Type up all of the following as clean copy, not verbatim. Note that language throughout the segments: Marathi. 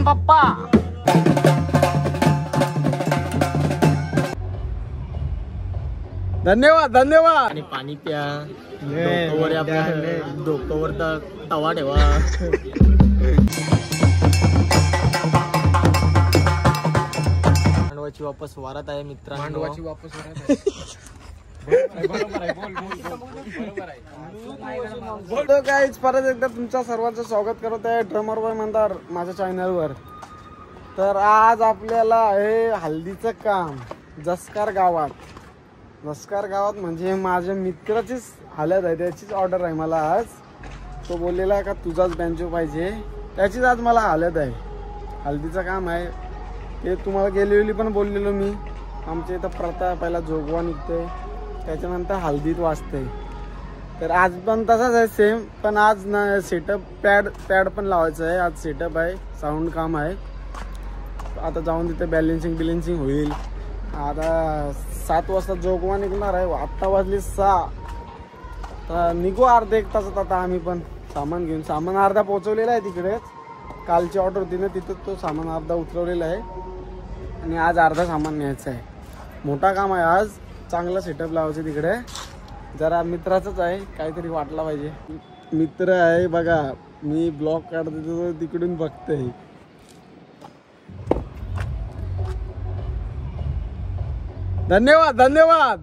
पप्पा. धन्यवाद धन्यवाद. आणि पाणी प्या. डोक्यावर तवा ठेवा. मांडवाची वापस वारात आहे मित्रांनो. मांडवाची वापस वारात आहे. बोलतो गाईज, परत एकदा तुमचं सर्वांचं स्वागत करत आहे ड्रमर बॉय मंदार माझ्या चॅनलवर. तर आज आपल्याला आहे हल्दीचं काम जसकार गावात. जसकार गावात म्हणजे माझ्या मित्राचीच हालत आहे, त्याचीच ऑर्डर आहे मला आज. तो बोललेला आहे का तुझाच बँजो पाहिजे, त्याचीच आज मला हालत आहे. हल्दीचं काम आहे ते तुम्हाला गेली पण बोललेलो मी. आमच्या इथं प्रथा पहिला जोगवा निघते, त्याच्यानंतर हल्दीत वाजते. तर आज पण तसाच आहे सेम, पण आज ना सेटअप पॅड पण लावायचं आहे. आज सेटअप आहे, साऊंड काम आहे. आता जाऊन तिथे बॅलेन्सिंग होईल. आता 7 वाजता जोगवा निघणार आहे. आत्ता वाजली 6. तर निघू अर्धा 1 तासात. आता आम्ही पण सामान घेऊन, सामान अर्धा पोहोचवलेला आहे तिकडेच. कालची ऑर्डर होती ना, तिथं तो सामान अर्धा उतरवलेला आहे आणि आज अर्धा सामान न्यायचं आहे. मोठा काम आहे आज, चांगला सेटअप लावायचं तिकडे. जरा मित्राचंच आहे, काहीतरी वाटला पाहिजे. मित्र आहे बघा, मी ब्लॉग काढतो तिकडून बघतोय. धन्यवाद धन्यवाद.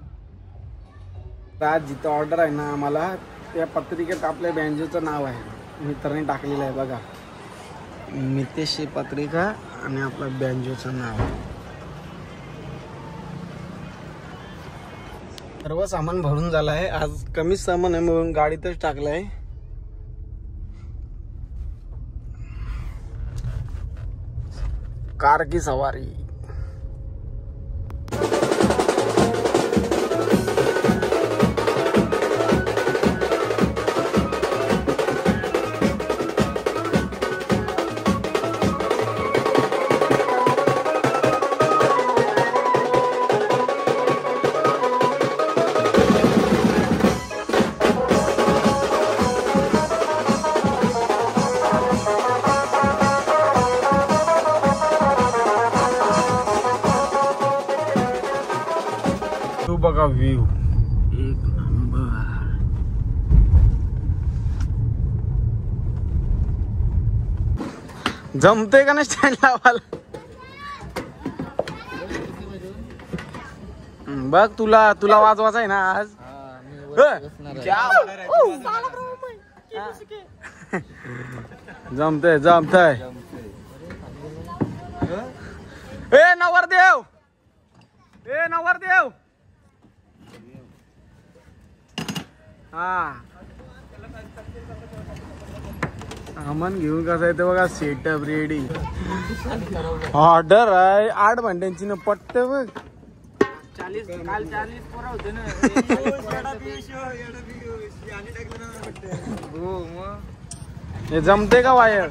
आज जिथं ऑर्डर आहे ना आम्हाला, त्या पत्रिकेत आपल्या बँजोचं नाव आहे, मित्राने टाकलेलं आहे बघा. मितेश पत्रिका आणि आपलं बँजोचं नाव. सर्व सामान भरून झालं आहे. आज कमीच सामान आहे म्हणून गाडीतच टाकलं आहे. कार की सवारी. बघा व्ह्यू एक नंबर. जमते का नाही स्टँड लावायला? बघ तुला वाजवायचं आहे ना आज. जमतंय ए नवरदेव. हा सामान घेऊन कसं आहे ते बघा. Setup ready. ऑर्डर आहे 8 भांड्यांची ना. पट्टे बघ 40 पोरं होते ना. हे जमते का वायर?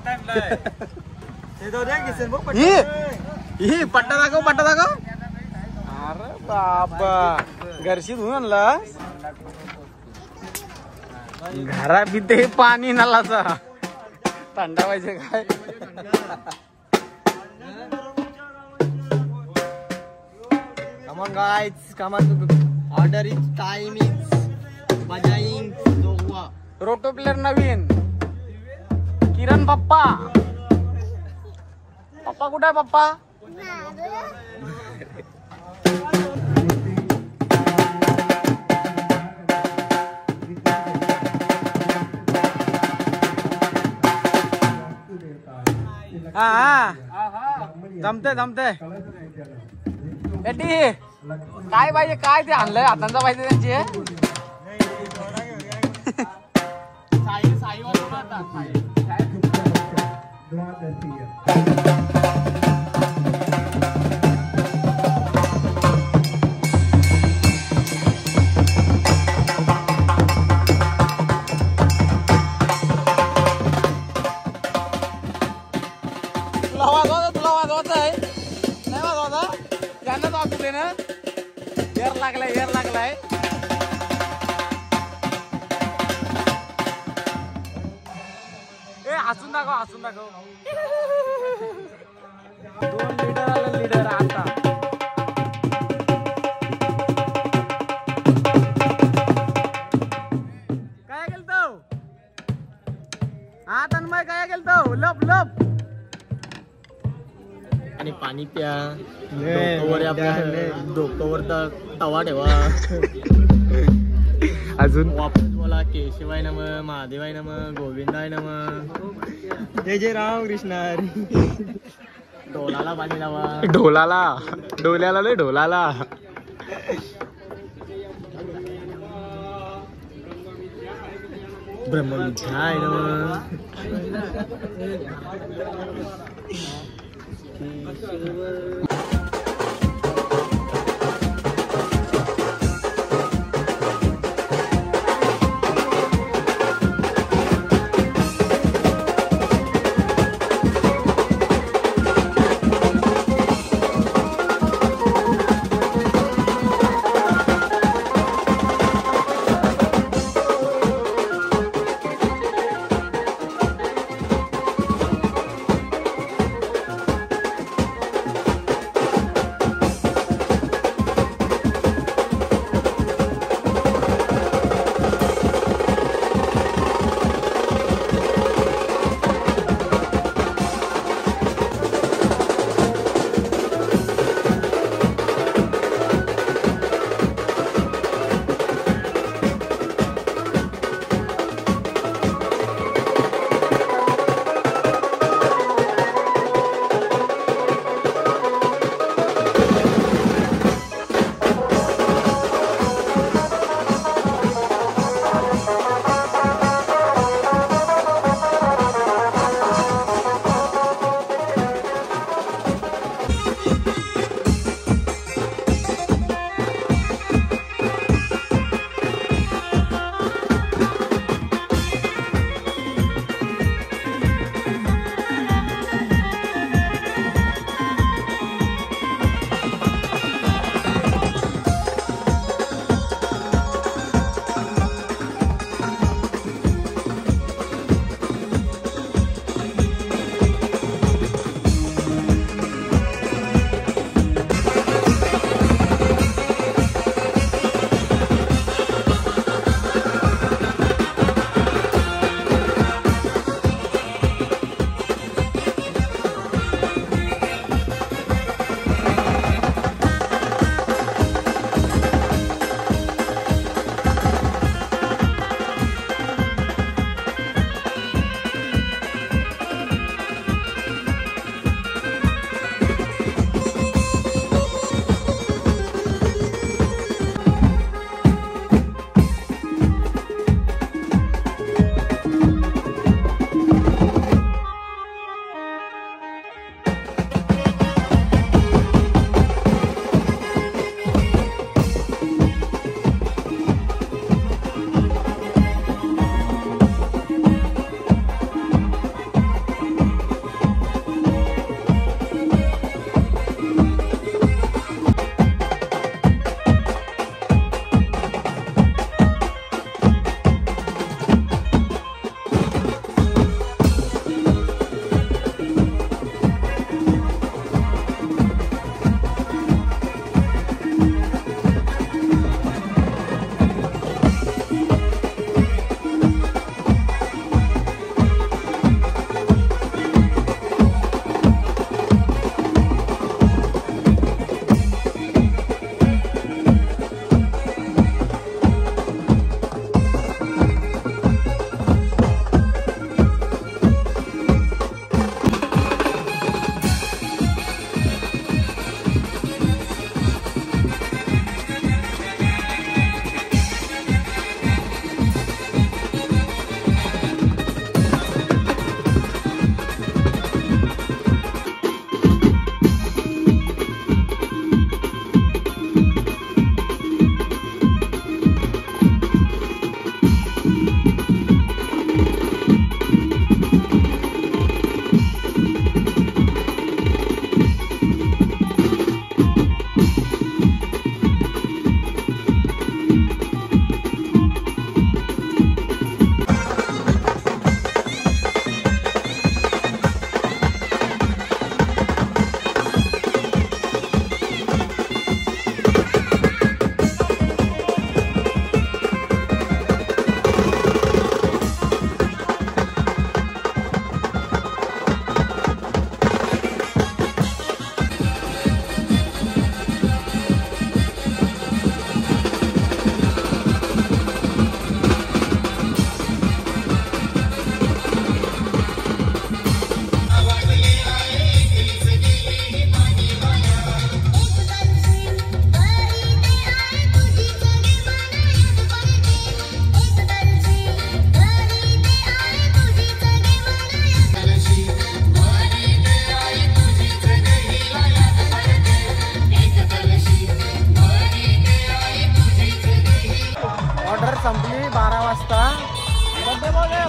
ही पट्टा दाखव. अरे बाबा, घरशी धुवून आणला. घरा पिते पाणी नलाचा. थंडा पाहिजे काय? Come on guys, come on. Order is time is बजाइंग जोगवा. रोटो प्लेअर नवीन किरण पप्पा. कुठे आहे पप्पा? हा जमते. एटी काय पाहिजे? काय ते आणलंय हातांचा पाहिजे त्यांची. तुला वाजवायचं आहे? नाही वाजवायचा? त्यांनाच वाजवते ना. एअर लागलाय. हसून दाखव हसून दाखव. 2 लीटर आलं लीटर आता. काय गेलतो हा तन्मय काय गेलतो लप लप आणि पाणी प्या. डोक्यावर तवा ठेवा. अजून वापस बोला केशवाय नम महादेवाय नम गोविंदाय नम जय जय राम कृष्ण हरी. ढोलाला पाणी लावा. ढोल्याला नाही ढोलाला. ब्रह्मविद्याय नम.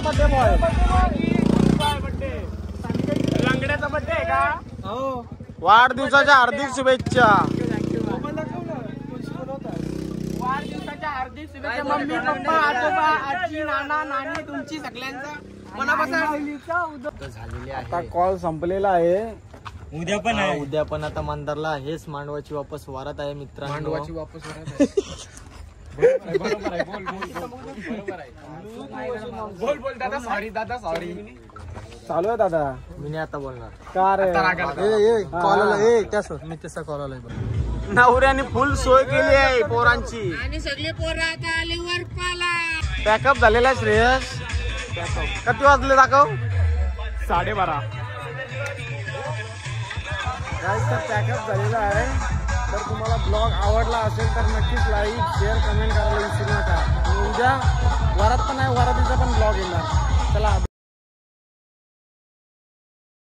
Birthday boy. लंगड्याचा बर्थडे आहे का? हो. वाढदिवसाच्या हार्दिक शुभेच्छा. वाढदिवसाच्या हार्दिक शुभेच्छा मम्मी पप्पा आजोबा आजी नाना नानी तुमची सगळ्यांचा झालेली आता आहे. कॉल संपलेला आहे. उद्या पण आहे. उद्या पण आता मंदारला हेच मांडवाची वापस वारात आहे मित्रांनो. मांडवाची वापस वारात आहे. बोल दादा सॉरी दादा सॉरी. चालू आहे दादा. मी नाही आता बोलणार. का रे मी तसा कॉल आलाय. नवऱ्याने फुल सोय केली आहे पोरांची आणि सगळे पोरं आता आले वरपाला. पॅकअप झालेला आहे श्रेयस. किती वाजले दाखव? 12:30. तर पॅकअप झालेला आहे. तर तुम्हाला ब्लॉग आवडला असेल तर नक्कीच लाईक शेअर कमेंट करायला विसरू नका. उद्या वरात पण आहे, वरातीचा पण ब्लॉग येणार.